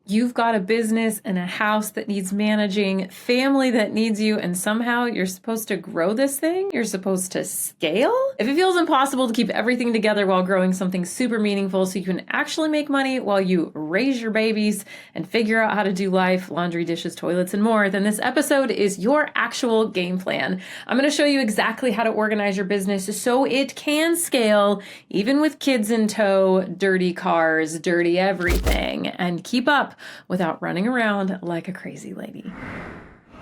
You've got a business and a house that needs managing, family that needs you, and somehow you're supposed to grow this thing? You're supposed to scale? If it feels impossible to keep everything together while growing something super meaningful so you can actually make money while you raise your babies and figure out how to do life, laundry, dishes, toilets, and more, then this episode is your actual game plan. I'm going to show you exactly how to organize your business so it can scale, even with kids in tow, dirty cars, dirty everything, and keep up without running around like a crazy lady.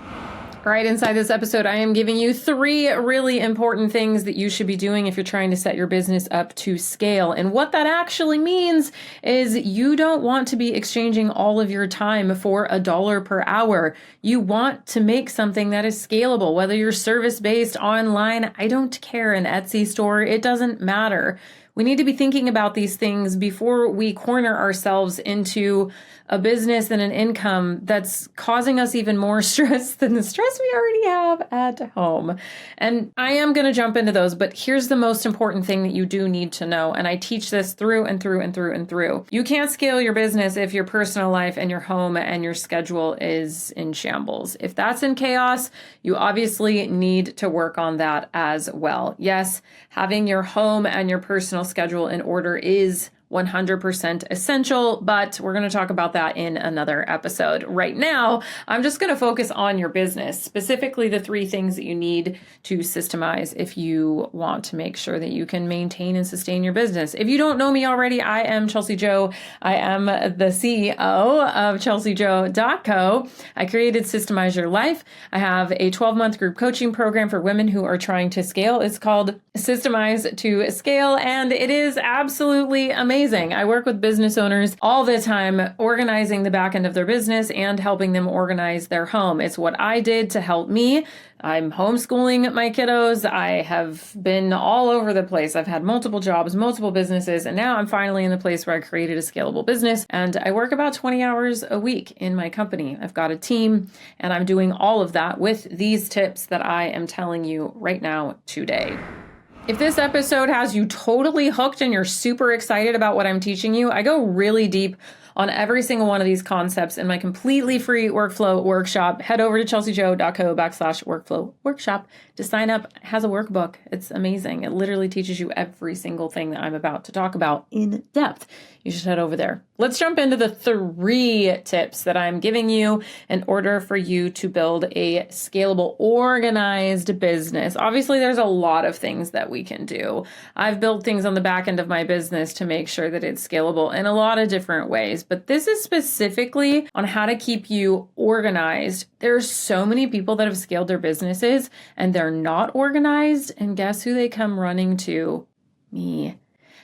All right, inside this episode, I am giving you 3 really important things that you should be doing if you're trying to set your business up to scale. And what that actually means is you don't want to be exchanging all of your time for $1 per hour. You want to make something that is scalable, whether you're service-based, online, I don't care, an Etsy store, it doesn't matter. We need to be thinking about these things before we corner ourselves into a business and an income that's causing us even more stress than the stress we already have at home. And I am going to jump into those, but here's the most important thing that you do need to know. And I teach this through and through and through and through. You can't scale your business if your personal life and your home and your schedule is in shambles. If that's in chaos, you obviously need to work on that as well. Yes, having your home and your personal schedule in order is 100% essential, but we're going to talk about that in another episode. Right now, I'm just going to focus on your business, specifically the 3 things that you need to systemize if you want to make sure that you can maintain and sustain your business. If you don't know me already, I am Chelsi Jo. I am the CEO of ChelsiJo.co. I created Systemize Your Life. I have a 12-month group coaching program for women who are trying to scale. It's called Systemize to Scale, and it is absolutely amazing. I work with business owners all the time, organizing the back end of their business and helping them organize their home. It's what I did to help me. I'm homeschooling my kiddos. I have been all over the place. I've had multiple jobs, multiple businesses, and now I'm finally in the place where I created a scalable business, and I work about 20 hours a week in my company. I've got a team, and I'm doing all of that with these tips that I am telling you right now today. If this episode has you totally hooked and you're super excited about what I'm teaching you, I go really deep on every single one of these concepts in my completely free workflow workshop. Head over to chelsijo.co/workflow workshop to sign up. It has a workbook. It's amazing. It literally teaches you every single thing that I'm about to talk about in depth. You should head over there. Let's jump into the 3 tips that I'm giving you in order for you to build a scalable, organized business. Obviously, there's a lot of things that we can do. I've built things on the back end of my business to make sure that it's scalable in a lot of different ways, but this is specifically on how to keep you organized. There's so many people that have scaled their businesses and they're not organized, and guess who they come running to? Me.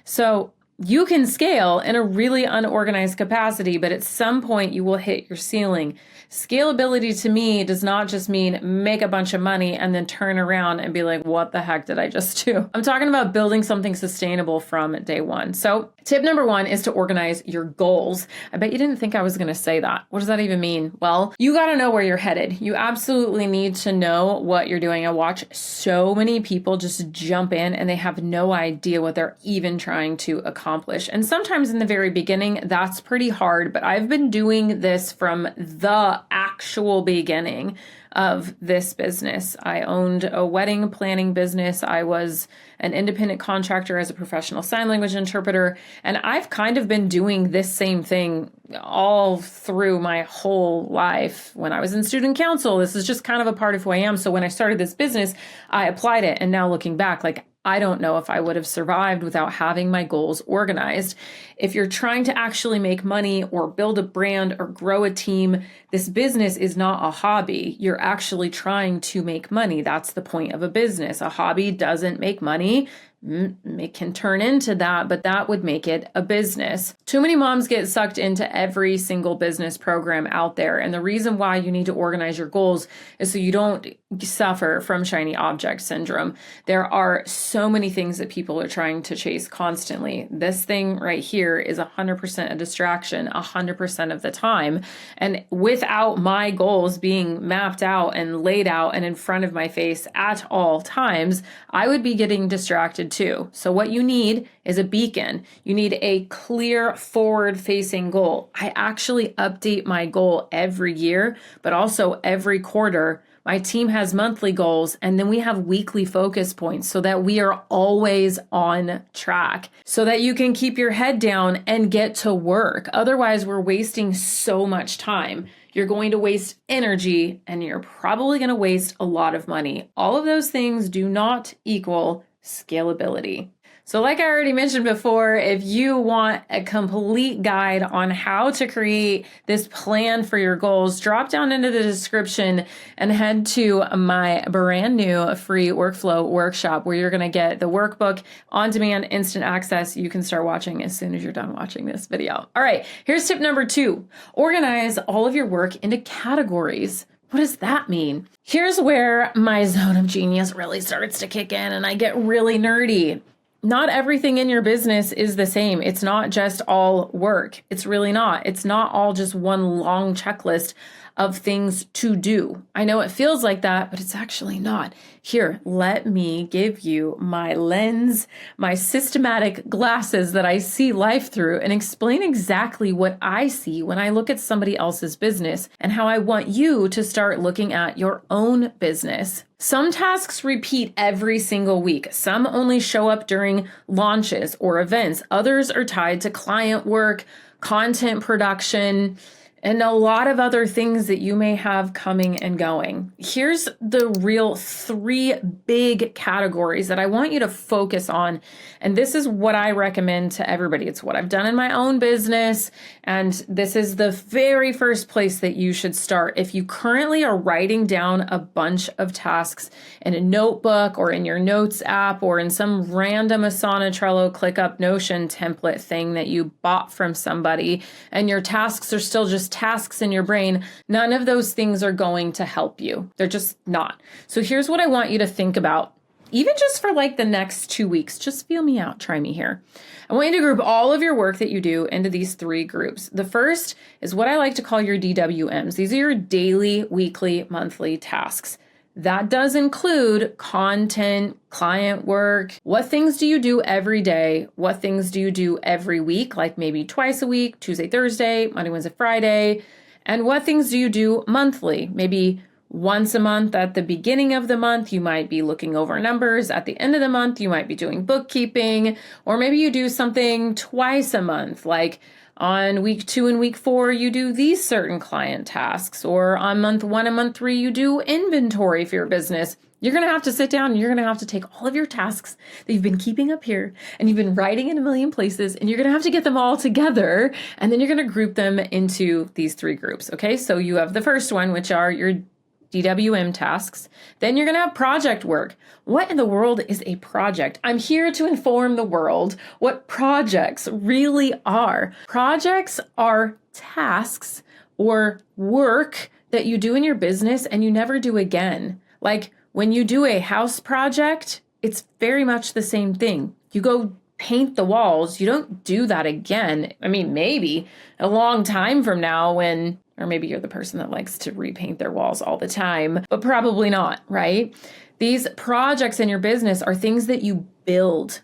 So you can scale in a really unorganized capacity, but at some point you will hit your ceiling. Scalability to me does not just mean make a bunch of money and then turn around and be like, what the heck did I just do? I'm talking about building something sustainable from day one. So tip number 1 is to organize your goals. I bet you didn't think I was going to say that. What does that even mean? Well, you got to know where you're headed. You absolutely need to know what you're doing. I watch so many people just jump in and they have no idea what they're even trying to accomplish. And sometimes in the very beginning, that's pretty hard, but I've been doing this from the actual beginning of this business. I owned a wedding planning business. I was an independent contractor as a professional sign language interpreter. And I've kind of been doing this same thing all through my whole life. When I was in student council, this is just kind of a part of who I am. So when I started this business, I applied it. And now looking back, like, I don't know if I would have survived without having my goals organized. If you're trying to actually make money or build a brand or grow a team, this business is not a hobby. You're actually trying to make money. That's the point of a business. A hobby doesn't make money. It can turn into that, but that would make it a business. Too many moms get sucked into every single business program out there. And the reason why you need to organize your goals is so you don't suffer from shiny object syndrome. There are so many things that people are trying to chase constantly. This thing right here is 100% a distraction 100% of the time. And without my goals being mapped out and laid out and in front of my face at all times, I would be getting distracted good too. So what you need is a beacon. You need a clear forward-facing goal. I actually update my goal every year, but also every quarter. My team has monthly goals, and then we have weekly focus points so that we are always on track, so that you can keep your head down and get to work. Otherwise, we're wasting so much time. You're going to waste energy, and you're probably going to waste a lot of money. All of those things do not equal scalability. So like I already mentioned before, if you want a complete guide on how to create this plan for your goals, drop down into the description and head to my brand new free workflow workshop where you're going to get the workbook on demand, instant access. You can start watching as soon as you're done watching this video. All right, here's tip number 2. Organize all of your work into categories. What does that mean? Here's where my zone of genius really starts to kick in and I get really nerdy. Not everything in your business is the same. It's not just all work. It's really not. It's not all just one long checklist of things to do. I know it feels like that, but it's actually not. Here, let me give you my lens, my systematic glasses that I see life through, and explain exactly what I see when I look at somebody else's business and how I want you to start looking at your own business. Some tasks repeat every single week. Some only show up during launches or events. Others are tied to client work, content production, and a lot of other things that you may have coming and going. Here's the real 3 big categories that I want you to focus on. And this is what I recommend to everybody. It's what I've done in my own business. And this is the very first place that you should start. If you currently are writing down a bunch of tasks in a notebook or in your notes app or in some random Asana, Trello, ClickUp, Notion template thing that you bought from somebody, and your tasks are still just tasks in your brain, none of those things are going to help you. They're just not. So here's what I want you to think about. Even just for like the next 2 weeks, just feel me out, try me here. I want you to group all of your work that you do into these 3 groups. The first is what I like to call your DWMs. These are your daily, weekly, monthly tasks. That does include content, client work. What things do you do every day? What things do you do every week? Like maybe twice a week, Tuesday, Thursday, Monday, Wednesday, Friday. And what things do you do monthly? Maybe once a month at the beginning of the month, you might be looking over numbers. At the end of the month, you might be doing bookkeeping, or maybe you do something twice a month, like on week 2 and week 4, you do these certain client tasks, or on month 1 and month 3, you do inventory for your business. You're going to have to sit down and you're going to have to take all of your tasks that you've been keeping up here and you've been writing in a million places, and you're going to have to get them all together. And then you're going to group them into these 3 groups. Okay. So you have the first one, which are your DWM tasks. Then you're going to have project work. What in the world is a project? I'm here to inform the world what projects really are. Projects are tasks or work that you do in your business and you never do again. Like when you do a house project, it's very much the same thing. You go paint the walls. You don't do that again. I mean, maybe a long time from now when, or maybe you're the person that likes to repaint their walls all the time, but probably not, right? These projects in your business are things that you build.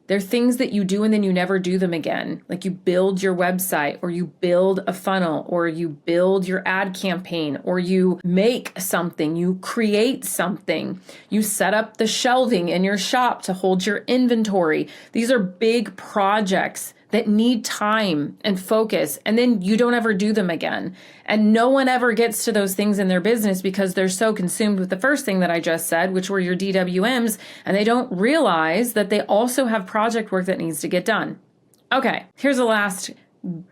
They're things that you do and then you never do them again. Like you build your website, or you build a funnel, or you build your ad campaign, or you make something, you create something, you set up the shelving in your shop to hold your inventory. These are big projects that need time and focus, and then you don't ever do them again. And no one ever gets to those things in their business because they're so consumed with the first thing that I just said, which were your DWMs, and they don't realize that they also have project work that needs to get done. Okay, here's the last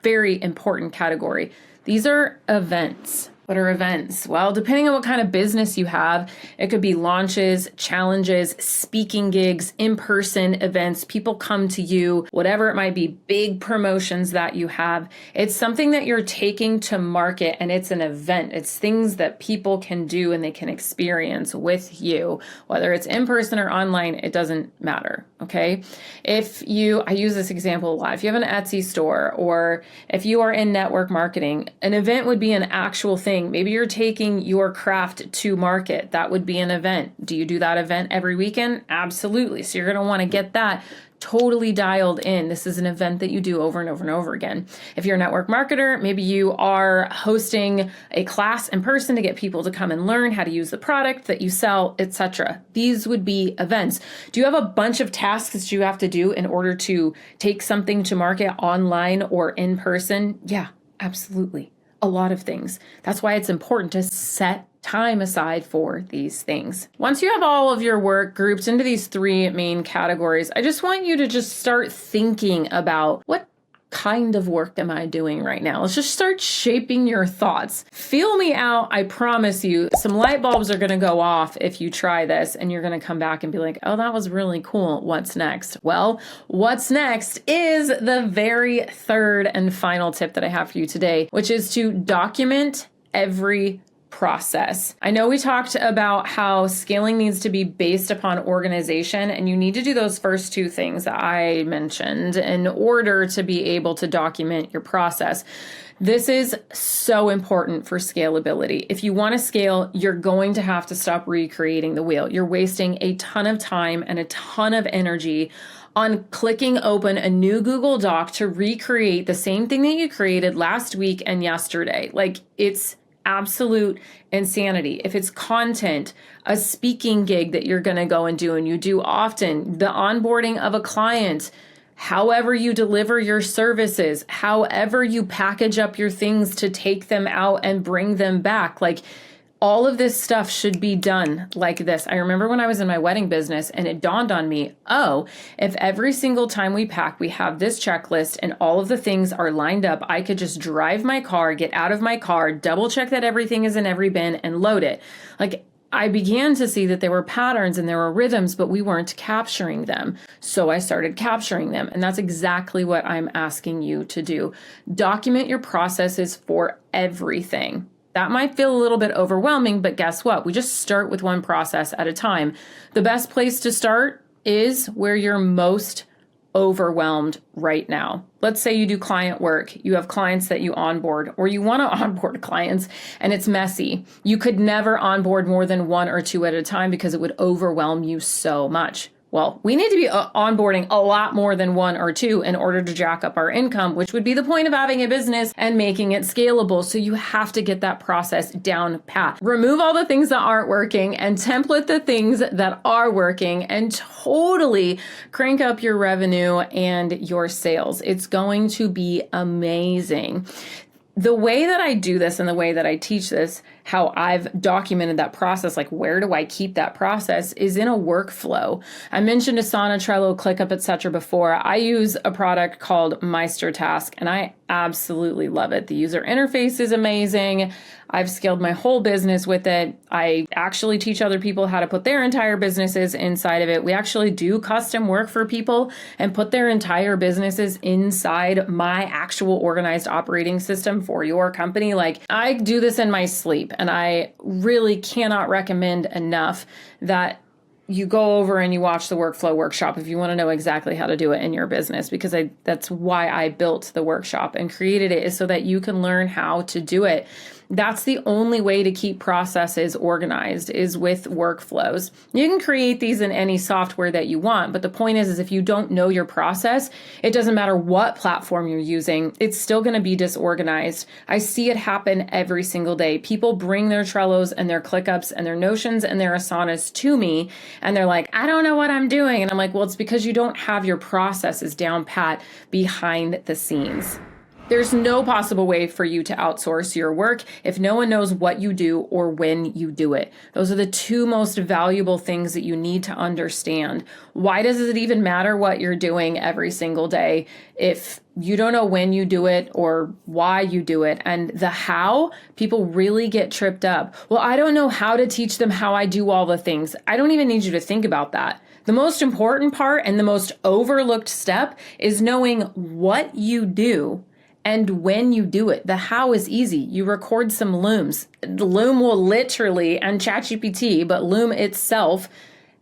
very important category. These are events. What are events? Well, depending on what kind of business you have, it could be launches, challenges, speaking gigs, in-person events, people come to you, whatever it might be, big promotions that you have. It's something that you're taking to market, and it's an event. It's things that people can do and they can experience with you, whether it's in person or online, it doesn't matter. Okay. I use this example a lot. If you have an Etsy store, or if you are in network marketing, an event would be an actual thing thing. Maybe you're taking your craft to market. That would be an event. Do you do that event every weekend? Absolutely. So you're going to want to get that totally dialed in. This is an event that you do over and over and over again. If you're a network marketer, maybe you are hosting a class in person to get people to come and learn how to use the product that you sell, etc. These would be events. Do you have a bunch of tasks that you have to do in order to take something to market online or in person? Yeah, absolutely. A lot of things. That's why it's important to set time aside for these things. Once you have all of your work grouped into these three main categories, I just want you to just start thinking about what kind of work am I doing right now? Let's just start shaping your thoughts. Feel me out. I promise you, some light bulbs are going to go off if you try this, and you're going to come back and be like, oh, that was really cool. What's next? Well, what's next is the very third and final tip that I have for you today, which is to document every process. I know we talked about how scaling needs to be based upon organization, and you need to do those first two things that I mentioned in order to be able to document your process. This is so important for scalability. If you want to scale, you're going to have to stop recreating the wheel. You're wasting a ton of time and a ton of energy on clicking open a new Google Doc to recreate the same thing that you created last week and yesterday. Like, it's absolute insanity. If it's content, a speaking gig that you're going to go and do, and you do often, the onboarding of a client, however you deliver your services, however you package up your things to take them out and bring them back, like, all of this stuff should be done like this. I remember when I was in my wedding business and it dawned on me, oh, if every single time we pack, we have this checklist and all of the things are lined up, I could just drive my car, get out of my car, double check that everything is in every bin and load it. Like, I began to see that there were patterns and there were rhythms, but we weren't capturing them. So I started capturing them. And that's exactly what I'm asking you to do. Document your processes for everything. That might feel a little bit overwhelming, but guess what? We just start with one process at a time. The best place to start is where you're most overwhelmed right now. Let's say you do client work, you have clients that you onboard, or you want to onboard clients and it's messy. You could never onboard more than one or two at a time because it would overwhelm you so much. Well, we need to be onboarding a lot more than one or two in order to jack up our income, which would be the point of having a business and making it scalable. So you have to get that process down pat. Remove all the things that aren't working and template the things that are working and totally crank up your revenue and your sales. It's going to be amazing. The way that I do this and the way that I teach this, how I've documented that process, like where do I keep that process, is in a workflow. I mentioned Asana, Trello, ClickUp, etc. before. I use a product called MeisterTask, and I absolutely love it. The user interface is amazing. I've scaled my whole business with it. I actually teach other people how to put their entire businesses inside of it. We actually do custom work for people and put their entire businesses inside my actual organized operating system for your company. Like, I do this in my sleep, and I really cannot recommend enough that you go over and you watch the workflow workshop if you want to know exactly how to do it in your business, because that's why I built the workshop and created it, is so that you can learn how to do it. That's the only way to keep processes organized, is with workflows. You can create these in any software that you want, but the point is if you don't know your process, it doesn't matter what platform you're using, it's still going to be disorganized. I see it happen every single day. People bring their Trellos and their ClickUps and their Notions and their Asanas to me, and they're like, I don't know what I'm doing. And I'm like, well, it's because you don't have your processes down pat behind the scenes. There's no possible way for you to outsource your work if no one knows what you do or when you do it. Those are the two most valuable things that you need to understand. Why does it even matter what you're doing every single day if you don't know when you do it or why you do it? And the how, people really get tripped up. Well, I don't know how to teach them how I do all the things. I don't even need you to think about that. The most important part and the most overlooked step is knowing what you do and when you do it. The how is easy. You record some looms. The loom will literally, and ChatGPT, but loom itself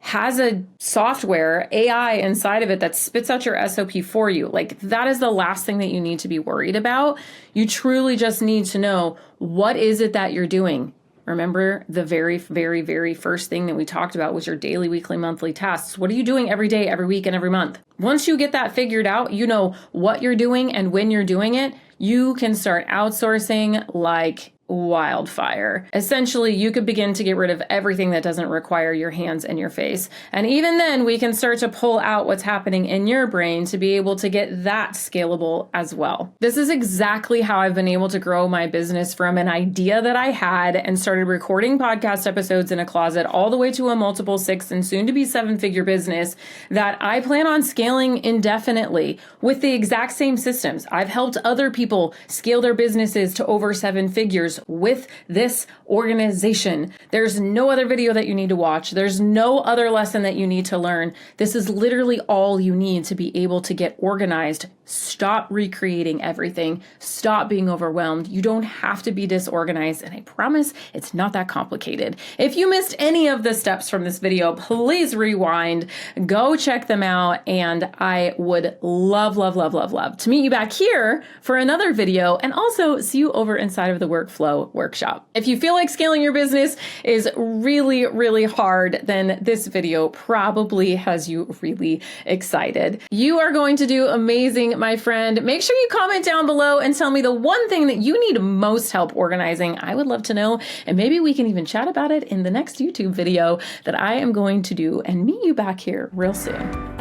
has a software, AI inside of it that spits out your SOP for you. Like, that is the last thing that you need to be worried about. You truly just need to know, what is it that you're doing? Remember, the very, very, very first thing that we talked about was your daily, weekly, monthly tasks. What are you doing every day, every week, and every month? Once you get that figured out, you know what you're doing and when you're doing it, you can start outsourcing like wildfire. Essentially, you could begin to get rid of everything that doesn't require your hands and your face. And even then, we can start to pull out what's happening in your brain to be able to get that scalable as well. This is exactly how I've been able to grow my business from an idea that I had and started recording podcast episodes in a closet all the way to a multiple 6 and soon to be 7-figure business that I plan on scaling indefinitely with the exact same systems. I've helped other people scale their businesses to over 7 figures with this organization. There's no other video that you need to watch. There's no other lesson that you need to learn. This is literally all you need to be able to get organized. Stop recreating everything. Stop being overwhelmed. You don't have to be disorganized, and I promise it's not that complicated. If you missed any of the steps from this video, please rewind, go check them out, and I would love, love, love, love, love to meet you back here for another video, and also see you over inside of the workflow workshop. If you feel like scaling your business is really, really hard, then this video probably has you really excited. You are going to do amazing, my friend. Make sure you comment down below and tell me the one thing that you need most help organizing. I would love to know, and maybe we can even chat about it in the next YouTube video that I am going to do, and meet you back here real soon.